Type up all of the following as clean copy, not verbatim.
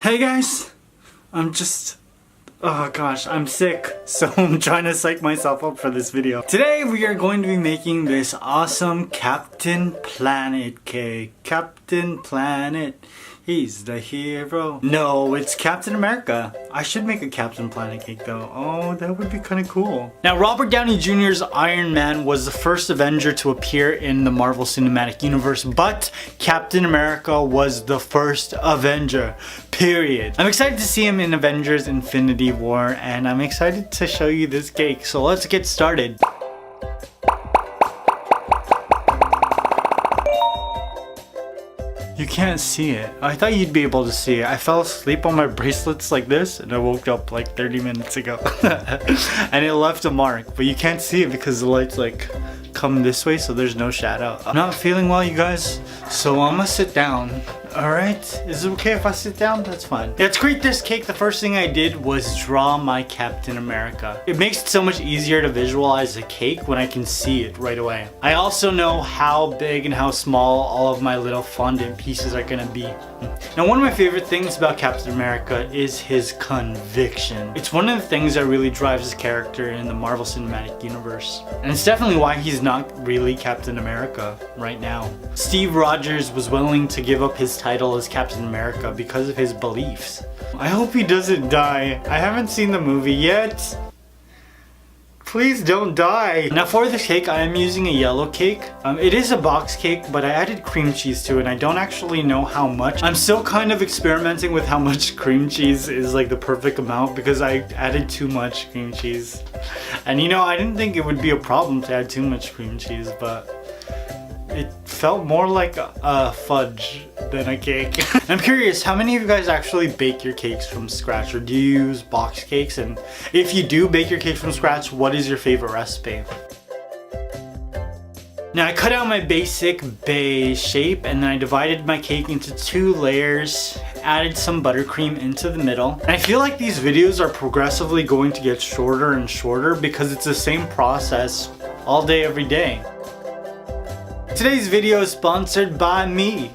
Hey guys, oh gosh, I'm sick, so I'm trying to psych myself up for this video. Today we are going to be making this awesome Captain Planet cake. Captain Planet, he's the hero. No, it's Captain America. I should make a Captain Planet cake though. Oh, that would be kind of cool. Now, Robert Downey Jr.'s Iron Man was the first Avenger to appear in the Marvel Cinematic Universe, but Captain America was the first Avenger, period. I'm excited to see him in Avengers Infinity War, and I'm excited to show you this cake. So let's get started. You can't see it. I thought you'd be able to see it. I fell asleep on my bracelets like this and I woke up like 30 minutes ago. And it left a mark, but you can't see it because the lights like come this way, so there's no shadow. I'm not feeling well, you guys, so I'm gonna sit down. Alright, is it okay if I sit down? That's fine. Yeah, to create this cake, the first thing I did was draw my Captain America. It makes it so much easier to visualize a cake when I can see it right away. I also know how big and how small all of my little fondant pieces are gonna be. Now, one of my favorite things about Captain America is his conviction. It's one of the things that really drives his character in the Marvel Cinematic Universe. And it's definitely why he's not really Captain America right now. Steve Rogers was willing to give up his title as Captain America because of his beliefs. I hope he doesn't die. I haven't seen the movie yet. Please don't die. Now for this cake, I am using a yellow cake. It is a box cake, but I added cream cheese to it and I don't actually know how much. I'm still kind of experimenting with how much cream cheese is like the perfect amount because I added too much cream cheese. And you know, I didn't think it would be a problem to add too much cream cheese, but it felt more like a fudge than a cake. I'm curious, how many of you guys actually bake your cakes from scratch, or do you use box cakes? And if you do bake your cake from scratch, what is your favorite recipe? Now, I cut out my basic bay shape and then I divided my cake into 2 layers, added some buttercream into the middle. And I feel like these videos are progressively going to get shorter and shorter because it's the same process all day, every day. Today's video is sponsored by me.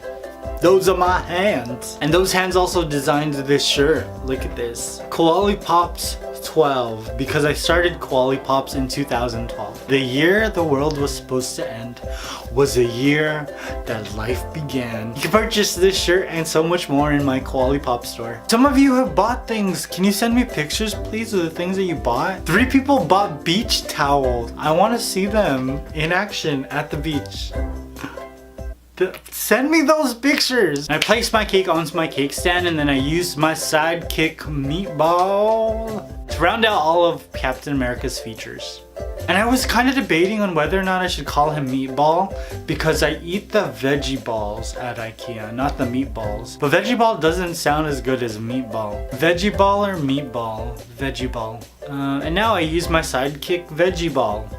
Those are my hands. And those hands also designed this shirt. Look at this. Koali Pops 12, because I started Koali Pops in 2012. The year the world was supposed to end was a year that life began. You can purchase this shirt and so much more in my Koali Pop store. Some of you have bought things. Can you send me pictures, please, of the things that you bought? 3 people bought beach towels. I want to see them in action at the beach. Send me those pictures. I placed my cake onto my cake stand and then I used my sidekick meatball to round out all of Captain America's features. And I was kind of debating on whether or not I should call him Meatball because I eat the veggie balls at IKEA, not the meatballs. But veggie ball doesn't sound as good as meatball. Veggie ball or meatball? Veggie ball. And now I use my sidekick veggie ball.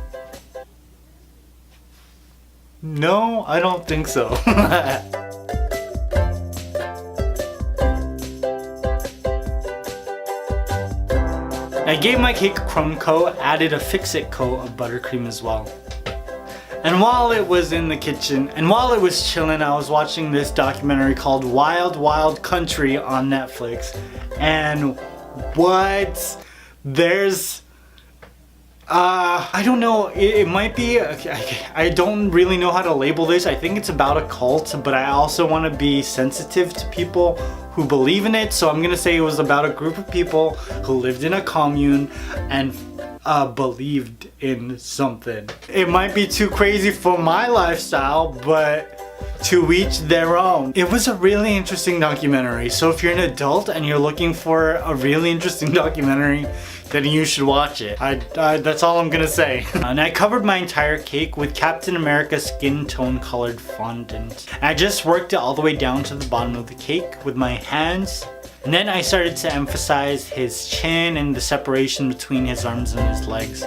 No, I don't think so. I gave my cake a crumb coat, added a fix-it coat of buttercream as well. And while it was in the kitchen, and while it was chilling, I was watching this documentary called Wild Wild Country on Netflix. And what? There's I don't know, it might be, I don't really know how to label this. I think it's about a cult, but I also want to be sensitive to people who believe in it. So I'm gonna say it was about a group of people who lived in a commune and believed in something. It might be too crazy for my lifestyle, but to each their own. It was a really interesting documentary. So if you're an adult and you're looking for a really interesting documentary, then you should watch it. That's all I'm gonna say. And I covered my entire cake with Captain America skin tone colored fondant. I just worked it all the way down to the bottom of the cake with my hands. And then I started to emphasize his chin and the separation between his arms and his legs.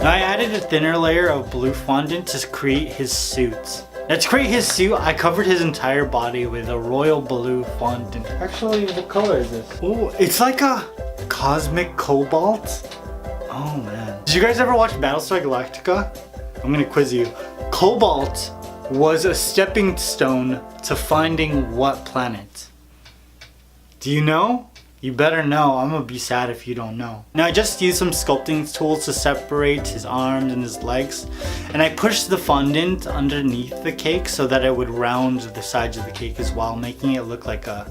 Now I added a thinner layer of blue fondant to create his suit. Now to create his suit, I covered his entire body with a royal blue fondant. Actually, what color is this? Oh, it's like a cosmic cobalt. Oh man. Did you guys ever watch Battlestar Galactica? I'm gonna quiz you. Cobalt was a stepping stone to finding what planet? Do you know? You better know. I'm gonna be sad if you don't know. Now I just used some sculpting tools to separate his arms and his legs, and I pushed the fondant underneath the cake so that it would round the sides of the cake as well, making it look like a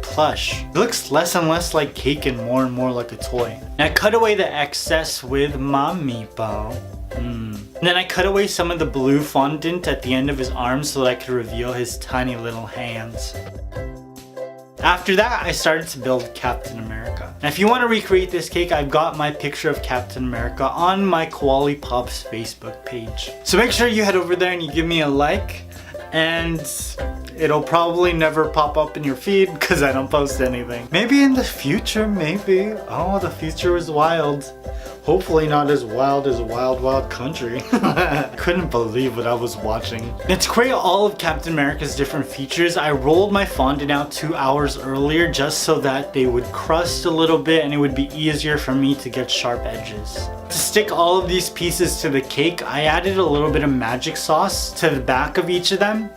plush. It looks less and less like cake and more like a toy. And I cut away the excess with my meatball. Then I cut away some of the blue fondant at the end of his arms so that I could reveal his tiny little hands. After that, I started to build Captain America. And if you want to recreate this cake, I've got my picture of Captain America on my Koali Pops Facebook page. So make sure you head over there and you give me a like, and it'll probably never pop up in your feed because I don't post anything. Maybe in the future, maybe. Oh, the future is wild. Hopefully not as wild as Wild Wild Country. I couldn't believe what I was watching. And to create all of Captain America's different features, I rolled my fondant out 2 hours earlier just so that they would crust a little bit and it would be easier for me to get sharp edges. To stick all of these pieces to the cake, I added a little bit of magic sauce to the back of each of them.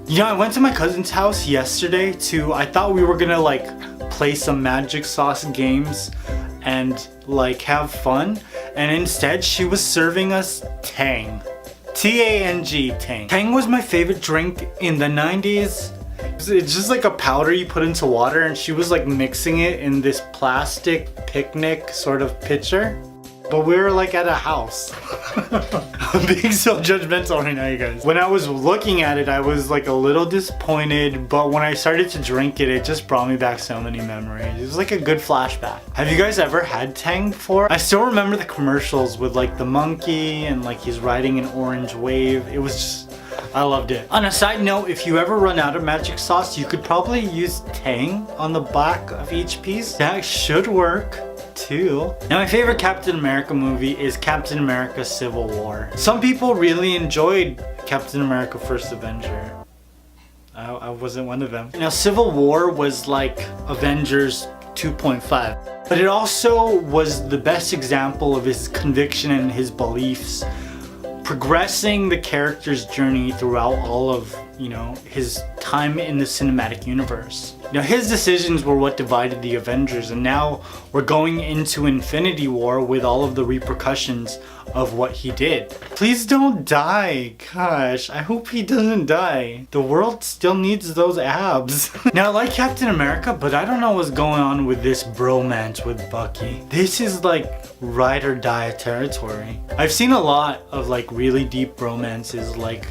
You know, I went to my cousin's house yesterday I thought we were gonna like play some magic sauce games and like have fun, and instead she was serving us Tang. T-A-N-G, Tang. Tang was my favorite drink in the 90s. It's just like a powder you put into water, and she was like mixing it in this plastic picnic sort of pitcher. But we were like at a house. I'm being so judgmental right now, you guys. When I was looking at it, I was like a little disappointed, but when I started to drink it, it just brought me back so many memories. It was like a good flashback. Have you guys ever had Tang before? I still remember the commercials with like the monkey and like he's riding an orange wave. It was just, I loved it. On a side note, if you ever run out of magic sauce, you could probably use Tang on the back of each piece. That should work too. Now my favorite Captain America movie is Captain America Civil War. Some people really enjoyed Captain America First Avenger. I wasn't one of them. Now Civil War was like Avengers 2.5, but it also was the best example of his conviction and his beliefs, progressing the character's journey throughout all of, you know, his time in the cinematic universe. Now his decisions were what divided the Avengers, and now we're going into Infinity War with all of the repercussions of what he did. Please don't die. Gosh, I hope he doesn't die. The world still needs those abs. Now I like Captain America, but I don't know what's going on with this bromance with Bucky. This is like ride or die territory. I've seen a lot of like really deep bromances like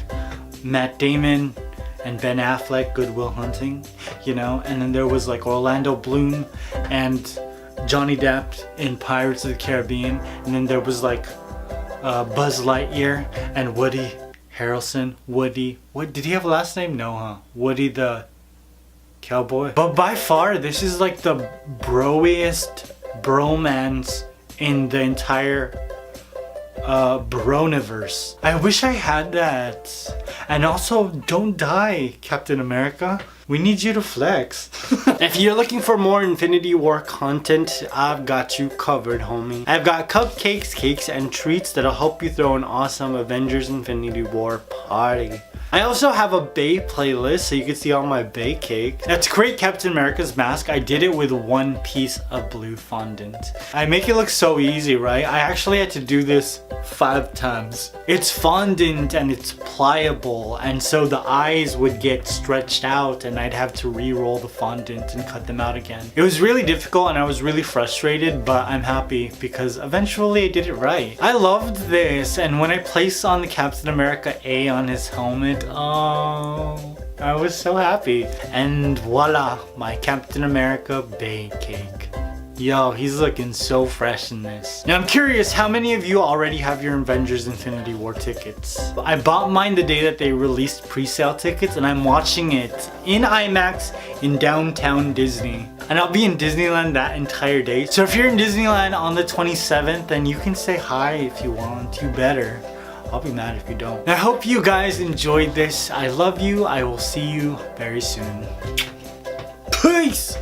Matt Damon and Ben Affleck, Good Will Hunting, you know, and then there was like Orlando Bloom and Johnny Depp in Pirates of the Caribbean, and then there was like Buzz Lightyear and Woody Harrelson. Woody, what did he have a last name? No, huh? Woody the Cowboy. But by far, this is like the broiest bromance in the entire Broniverse. I wish I had that. And also, don't die, Captain America. We need you to flex. If you're looking for more Infinity War content, I've got you covered, homie. I've got cupcakes, cakes, and treats that'll help you throw an awesome Avengers Infinity War party. I also have a Bay playlist so you can see all my Bay cake. Now to create Captain America's mask, I did it with one piece of blue fondant. I make it look so easy, right? I actually had to do this 5 times. It's fondant and it's pliable, and so the eyes would get stretched out and I'd have to re-roll the fondant and cut them out again. It was really difficult and I was really frustrated, but I'm happy because eventually I did it right. I loved this, and when I placed on the Captain America A on his helmet, oh, I was so happy. And voila, my Captain America Bay cake. Yo, he's looking so fresh in this. Now I'm curious, how many of you already have your Avengers Infinity War tickets? I bought mine the day that they released pre-sale tickets, and I'm watching it in IMAX in downtown Disney. And I'll be in Disneyland that entire day. So if you're in Disneyland on the 27th, then you can say hi if you want. You better. I'll be mad if you don't. I hope you guys enjoyed this. I love you. I will see you very soon. Peace!